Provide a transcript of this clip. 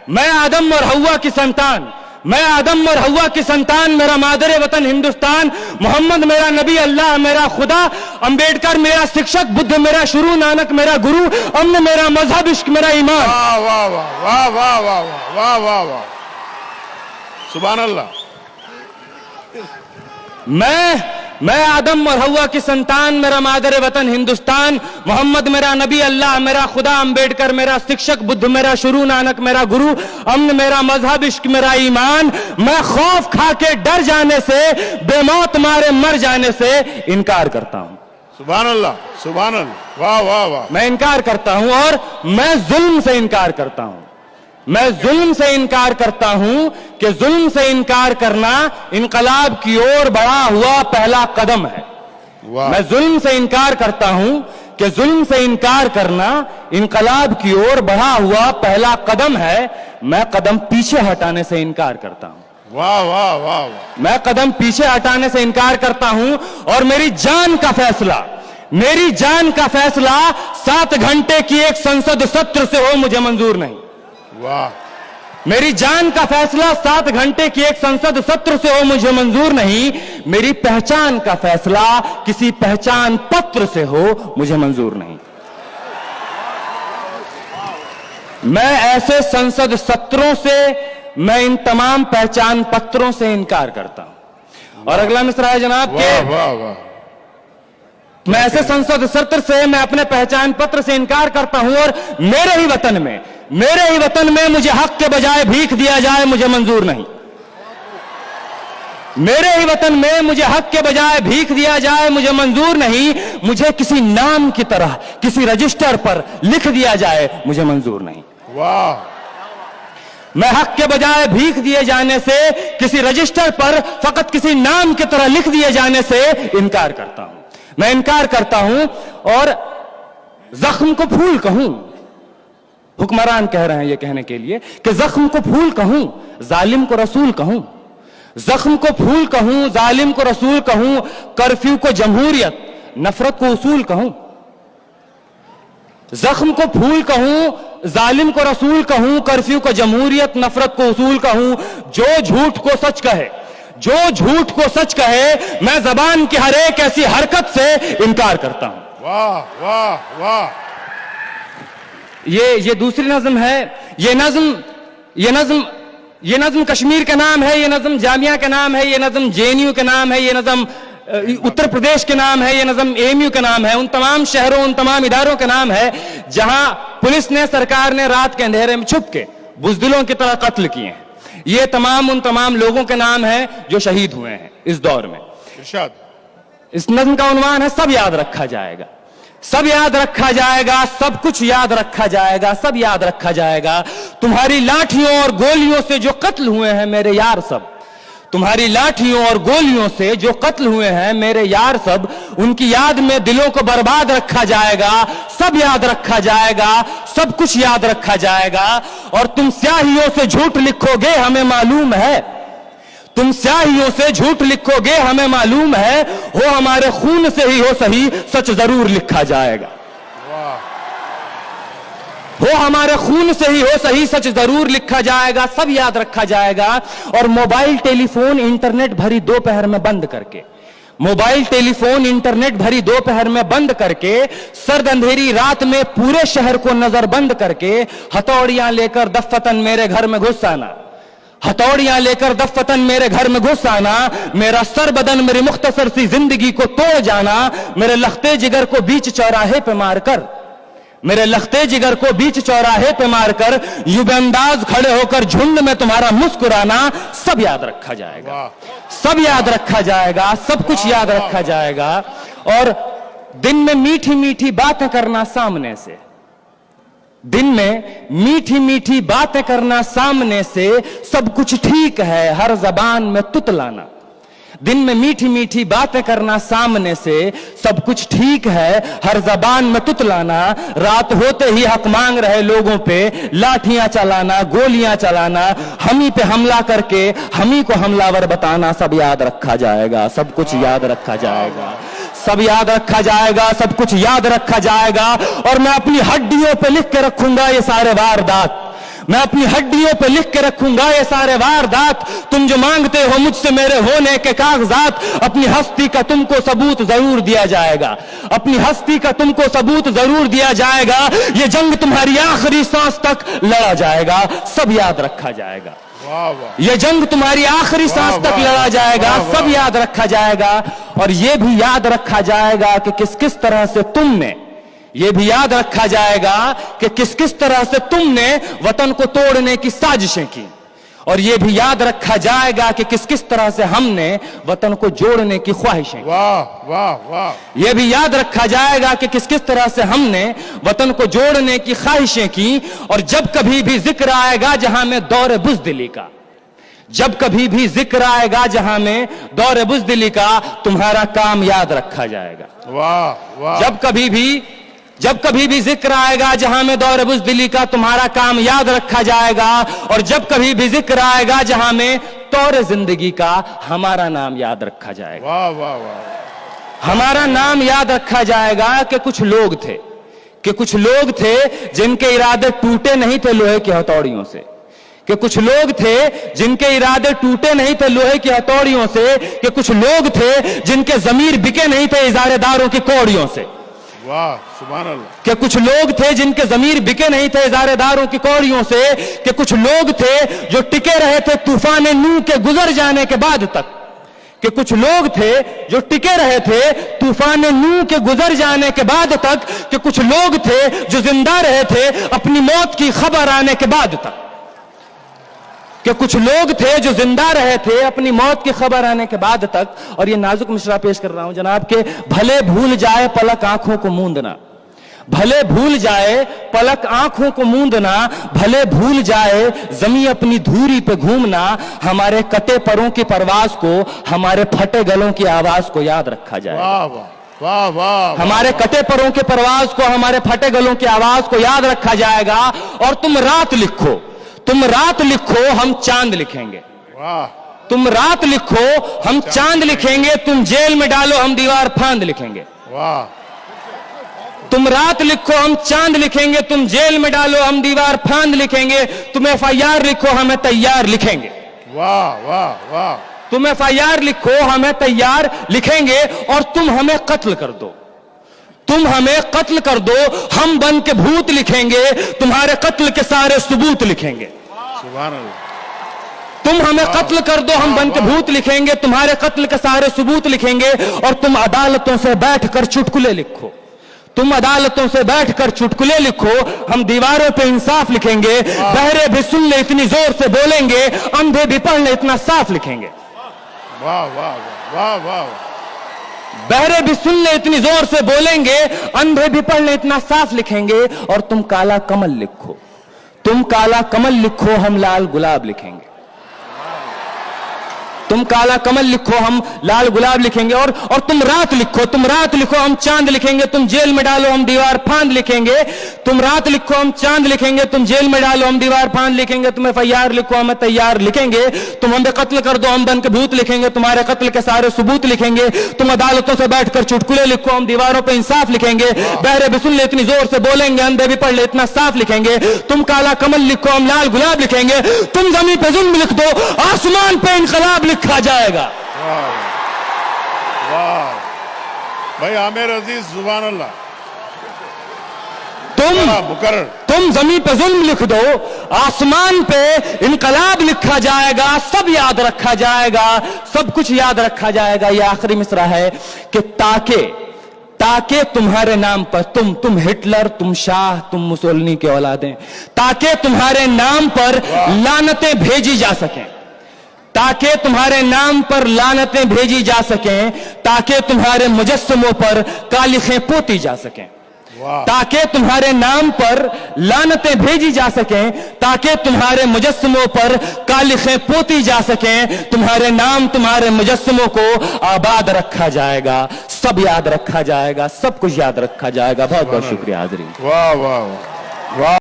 मैं आदम और हवा की संतान, मैं आदम और हवा की संतान, मेरा मादर वतन हिंदुस्तान, मोहम्मद मेरा नबी, अल्लाह मेरा खुदा, अंबेडकर मेरा शिक्षक, बुद्ध मेरा शुरू, नानक मेरा गुरु, अमन मेरा मजहब, इश्क मेरा ईमान। वाह वाह वाह वाह वाह वाह वाह वाह वाह, सुभान अल्लाह। मैं आदम और हवा की संतान, मेरा मादर वतन हिंदुस्तान, मोहम्मद मेरा नबी, अल्लाह मेरा खुदा, अंबेडकर मेरा शिक्षक, बुद्ध मेरा शुरू, नानक मेरा गुरु, अमन मेरा मजहब, इश्क मेरा ईमान। मैं खौफ खा के डर जाने से, बेमौत मारे मर जाने से इनकार करता हूं। सुभान अल्लाह, सुभान अल्लाह, वाह वाह वाह। मैं इनकार करता हूं और मैं जुल्म से इनकार करता हूं। मैं जुल्म से इनकार करता हूं कि जुल्म से इनकार करना इनकलाब की ओर बढ़ा हुआ पहला कदम है। मैं जुल्म से इनकार करता हूं कि जुल्म से इनकार करना इनकलाब की ओर बढ़ा हुआ पहला कदम है। मैं कदम पीछे हटाने से इनकार करता हूं। वाह वाह वाह वाह। मैं कदम पीछे हटाने से इनकार करता हूं और मेरी जान का फैसला, मेरी जान का फैसला 7 घंटे की एक संसद सत्र से हो मुझे मंजूर नहीं। वाह। मेरी जान का फैसला 7 घंटे की एक संसद सत्र से हो मुझे मंजूर नहीं। मेरी पहचान का फैसला किसी पहचान पत्र से हो मुझे मंजूर नहीं। मैं ऐसे संसद सत्रों से, मैं इन तमाम पहचान पत्रों से इनकार करता हूं। और अगला मिसरा है जनाब के, वाह वाह। मैं ऐसे संसद सत्र से, मैं अपने पहचान पत्र से इनकार करता हूं और मेरे ही वतन में, मेरे ही वतन में मुझे हक के बजाय भीख दिया जाए मुझे मंजूर नहीं। मेरे ही वतन में मुझे हक के बजाय भीख दिया जाए मुझे मंजूर नहीं। मुझे किसी नाम की तरह किसी रजिस्टर पर लिख दिया जाए मुझे मंजूर नहीं। वाह। मैं हक के बजाय भीख दिए जाने से, किसी रजिस्टर पर फकत किसी नाम की तरह लिख दिए जाने से इनकार करता हूं। मैं इनकार करता हूं और जख्म को फूल कहूं, हुक्मरान कह रहे हैं ये कहने के लिए कि जख्म को फूल कहूं, जालिम को रसूल कहूं। जख्म को फूल कहूं, जालिम को रसूल कहूं, कर्फ्यू को जमहूरियत, नफरत को उसूल कहूं। जख्म को फूल कहूं, जालिम को रसूल कहूं, कर्फ्यू को जमहूरियत, नफरत को उसूल कहूं। जो झूठ को सच कहे, जो झूठ को सच कहे, मैं जबान की हर एक ऐसी हरकत से इनकार करता हूं। वाह वाह वाह। ये दूसरी नज्म है। ये नज्म कश्मीर का नाम है, ये नज्म जामिया का नाम है, ये नज्म जेएनयू का नाम है, ये नज्म उत्तर प्रदेश के नाम है, ये नज्म एएमयू का नाम है। उन तमाम शहरों, उन तमाम इदारों का नाम है जहां पुलिस ने, सरकार ने रात के अंधेरे में छुप के बुजदिलों की तरह कत्ल किए हैं। ये तमाम उन तमाम लोगों के नाम हैं जो शहीद हुए हैं इस दौर में। इरशाद। इस नज्म का उन्वान है सब याद रखा जाएगा, सब याद रखा जाएगा, सब कुछ याद रखा जाएगा, सब याद रखा जाएगा। तुम्हारी लाठियों और गोलियों से जो कत्ल हुए हैं मेरे यार सब, तुम्हारी लाठियों और गोलियों से जो कत्ल हुए हैं मेरे यार सब, उनकी याद में दिलों को बर्बाद रखा जाएगा, सब याद रखा जाएगा, सब कुछ याद रखा जाएगा। और तुम स्याहियों से झूठ लिखोगे हमें मालूम है, तुम स्याहियों से झूठ लिखोगे हमें मालूम है, हो हमारे खून से ही हो सही सच जरूर लिखा जाएगा। हो हमारे खून से ही हो सही सच जरूर लिखा जाएगा, सब याद रखा जाएगा। और मोबाइल टेलीफोन इंटरनेट भरी दोपहर में बंद करके, मोबाइल टेलीफोन इंटरनेट भरी दोपहर में बंद करके, सर्द अंधेरी रात में पूरे शहर को नजर बंद करके, हथौड़ियां लेकर दफ्फतन मेरे घर में घुस आना, हथौड़ियां लेकर दफ्फतन मेरे घर में घुस आना, मेरा सर बदन मेरी मुख्तसर सी जिंदगी को तोड़ जाना, मेरे लख्ते जिगर को बीच चौराहे पे मारकर, मेरे लख्ते जिगर को बीच चौराहे पे मारकर, युगंदाज खड़े होकर झुंड में तुम्हारा मुस्कुराना, सब याद रखा जाएगा, सब याद रखा जाएगा, सब कुछ याद रखा जाएगा। और दिन में मीठी मीठी बातें करना सामने से, दिन में मीठी मीठी बातें करना सामने से, सब कुछ ठीक है हर जबान में तुतलाना। दिन में मीठी मीठी बातें करना सामने से, सब कुछ ठीक है हर जबान में तुतलाना। रात होते ही हक मांग रहे लोगों पे लाठियां चलाना, गोलियां चलाना, हम ही पे हमला करके हम ही को हमलावर बताना, सब याद रखा जाएगा, सब कुछ याद रखा जाएगा, सब याद रखा जाएगा, सब कुछ याद रखा जाएगा। और मैं अपनी हड्डियों पे लिख के रखूंगा ये सारे वारदात, मैं अपनी हड्डियों पे लिख के रखूंगा ये सारे वारदात, तुम जो मांगते हो मुझसे मेरे होने के कागजात। अपनी हस्ती का तुमको सबूत जरूर दिया जाएगा, अपनी हस्ती का तुमको सबूत जरूर दिया जाएगा। ये जंग तुम्हारी आखिरी सांस तक लड़ा जाएगा, सब याद रखा जाएगा। वाह वाह, ये जंग तुम्हारी आखिरी सांस तक लड़ा जाएगा, सब याद रखा जाएगा। और ये भी याद रखा जाएगा कि किस किस तरह से तुमने, ये भी याद रखा जाएगा कि किस किस तरह से तुमने वतन को तोड़ने की साजिशें की। और ये भी याद रखा जाएगा कि किस किस तरह से हमने वतन को जोड़ने की ख्वाहिशें की। वाह वाह वाह, ये भी याद रखा जाएगा कि किस किस तरह से हमने वतन को जोड़ने की ख्वाहिशें की। और जब कभी भी जिक्र आएगा जहां में दौर बुज़दिली का, जब कभी भी जिक्र आएगा जहां में दौर बुज़दिली का, तुम्हारा काम याद रखा जाएगा। वाह वाह, जब कभी भी जिक्र आएगा जहां में दौर बुज़दिली का, तुम्हारा काम याद रखा जाएगा। और जब कभी भी जिक्र आएगा जहां में तौर जिंदगी का, हमारा नाम याद रखा जाएगा। वाह वाह वाह, हमारा नाम याद रखा जाएगा कि कुछ लोग थे जिनके इरादे टूटे नहीं थे लोहे की हथौड़ियों से, कि कुछ लोग थे जिनके इरादे टूटे नहीं थे लोहे की हथौड़ियों से, कि कुछ लोग थे जिनके जमीर बिके नहीं थे इजारेदारों की कौड़ियों से। वाह सुभान अल्लाह, कि कुछ लोग थे जिनके जमीर बिके नहीं थे इजारेदारों की कौड़ियों से, कि कुछ लोग थे जो टिके रहे थे तूफान नूह के गुजर जाने के बाद तक, कि कुछ लोग थे जो टिके रहे थे तूफान नूह के गुजर जाने के बाद तक, कि कुछ लोग थे जो जिंदा रहे थे अपनी मौत की खबर आने के बाद तक, कि कुछ लोग थे जो जिंदा रहे थे अपनी मौत की खबर आने के बाद तक। और ये नाजुक मिसरा पेश कर रहा हूं जनाब के, भले भूल जाए पलक आंखों को मूंदना, भले भूल जाए पलक आंखों को मूंदना, भले भूल जाए जमी अपनी धूरी पे घूमना, हमारे कटे परों की परवाज को, हमारे फटे गलों की आवाज को याद रखा जाए। वाह वाह वाह वाह, हमारे कटे परों की परवाज को, हमारे फटे गलों की आवाज को याद रखा जाएगा। और तुम रात लिखो, तुम रात लिखो, हम चांद लिखेंगे। वाह, तुम रात लिखो, हम चांद लिखेंगे। तुम जेल में डालो, हम दीवार फांद लिखेंगे। वाह, तुम रात लिखो, हम चांद लिखेंगे। तुम जेल में डालो, हम दीवार फांद लिखेंगे। तुम FIR लिखो, हमें तैयार लिखेंगे। वाह वाह वाह, तुम FIR लिखो, हमें तैयार लिखेंगे। और तुम हमें कत्ल कर दो, तुम हमें कत्ल कर दो, हम बन के भूत लिखेंगे। तुम्हारे कत्ल के सारे सबूत लिखेंगे। सुभान अल्लाह, तुम हमें कत्ल कर दो, हम बन के भूत लिखेंगे। तुम्हारे कत्ल के सारे सबूत लिखेंगे। और तुम अदालतों से बैठकर चुटकुले लिखो, तुम अदालतों से बैठकर चुटकुले लिखो, हम दीवारों पे इंसाफ लिखेंगे। बहरे भी सुन ले इतनी जोर से बोलेंगे, अंधे भी पढ़ ले इतना साफ लिखेंगे। वाह वाह वाह वाह, बहरे भी सुन ले इतनी जोर से बोलेंगे, अंधे भी पढ़ ले इतना साफ लिखेंगे। और तुम काला कमल लिखो, तुम काला कमल लिखो, हम लाल गुलाब लिखेंगे। तुम काला कमल लिखो, हम लाल गुलाब लिखेंगे। और तुम रात लिखो, तुम रात लिखो, हम चांद लिखेंगे। तुम जेल में डालो, हम दीवार फांद लिखेंगे। तुम रात लिखो, हम चांद लिखेंगे। तुम जेल में डालो, हम दीवार फांद लिखेंगे। तुम FIR लिखो, हमें तैयार लिखेंगे। तुम हमें कत्ल कर दो, हम बन के भूत लिखेंगे। तुम्हारे कत्ल के सारे सबूत लिखेंगे। तुम अदालतों से बैठकर चुटकुले लिखो, हम दीवारों पर इंसाफ लिखेंगे। बहरे भी सुन ले इतनी जोर से बोलेंगे, अंधे भी पढ़ ले इतना साफ लिखेंगे। तुम काला कमल लिखो, हम लाल गुलाब लिखेंगे। तुम जमीन पे जुल्म लिख दो, आसमान पे इनकलाब लिखा जाएगा। वाह भाई आमिर अजीज, सुभान अल्लाह, मुकर्रर। तुम जमीन पे जुल्म लिख दो, आसमान पे इनकलाब लिखा जाएगा। सब याद रखा जाएगा, सब कुछ याद रखा जाएगा। ये आखिरी मिसरा है कि ताके तुम्हारे नाम पर, तुम हिटलर, तुम शाह, तुम मुसोलिनी के औलादें, ताके तुम्हारे नाम पर लानतें भेजी जा सकें, ताकि तुम्हारे नाम पर लानतें भेजी जा सकें, ताकि तुम्हारे मुजस्समों पर कालिखें पोती जा सकें, ताकि तुम्हारे नाम पर लानतें भेजी जा सकें, ताकि तुम्हारे मुजस्समों पर कालिखें पोती जा सकें। तुम्हारे नाम, तुम्हारे मुजस्समों को आबाद रखा जाएगा। सब याद रखा जाएगा, सब कुछ याद रखा जाएगा। बहुत बहुत शुक्रिया हाज़रीन। वाह वाह वाह।